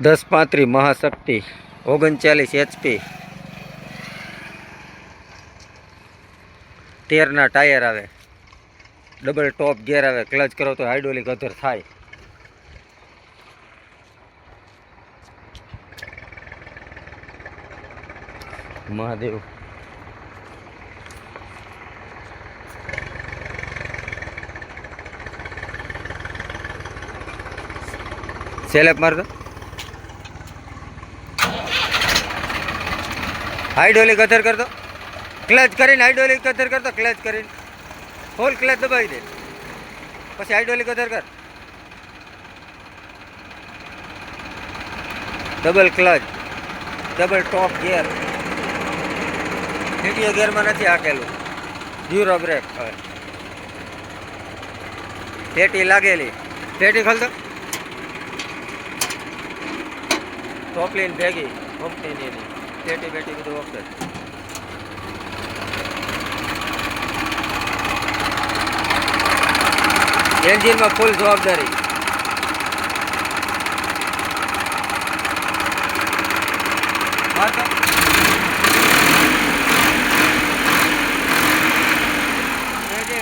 1035 Mahashakti 39 HP 13 tyre આવે, double ટોપ ગેર આવે, clutch કરો તો હાઇડ્રોલિક અધર થાય. મહાદેવ સેલેપ માર દો. હાઇડ્રોલિક અધર કર દો, ક્લચ કરીને હાઇડ્રોલિક અધર કર દો, ક્લચ કરીને ફૂલ ક્લચ દબાવી દે, પછી હાઇડ્રોલિક અધર કર, ડબલ ક્લચ, ડબલ ટોપ ગેર. દ્વિતીય ગેરમાં નથી હાકેલું, યુરો બ્રેક. હવે પેટી લાગેલી, પેટી ખોલ દો. ટોપલીન ભેગી કંપનીની એની પેટી બેટી બધું ઓકે. એન્જિનમાં ફૂલ જવાબદારી.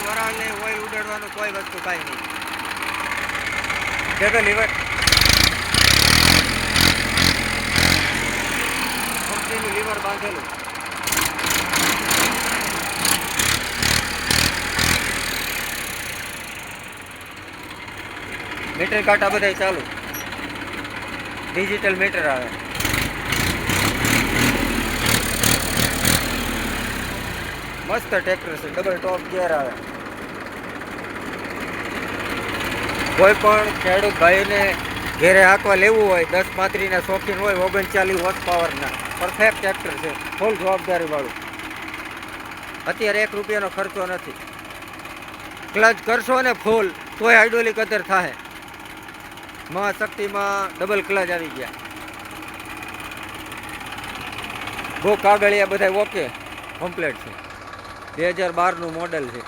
વરાળને ઓઇલ ઉડાડવાનું કોઈ વસ્તુ કાંઈ નહીં. ભેગો લીવર કંપનીનું લીવર બાંધેલું. મીટર કાંટા બધા ચાલુ, ડિજિટલ મીટર આવે. મસ્ત ટ્રેક્ટર છે, ડબલ ટોપ ગેર આવે. કોઈ પણ ખેડૂત ભાઈને ઘેરે હાંકવા લેવું હોય, 1035ના શોખીન હોય, 39 હોર્સ પાવરના પરફેક્ટ ટ્રેક્ટર છે, ફૂલ જવાબદારી વાળું. અત્યારે 1 રૂપિયાનો ખર્ચો નથી. ક્લચ કરશો ને ફૂલ તોય હાઇડ્રોલિક અધર થાય. મહાશક્તિમાં ડબલ ક્લચ આવી ગયા. બહુ કાગળિયા બધા ઓકે કમ્પ્લેટ છે. 2012નું મોડેલ છે.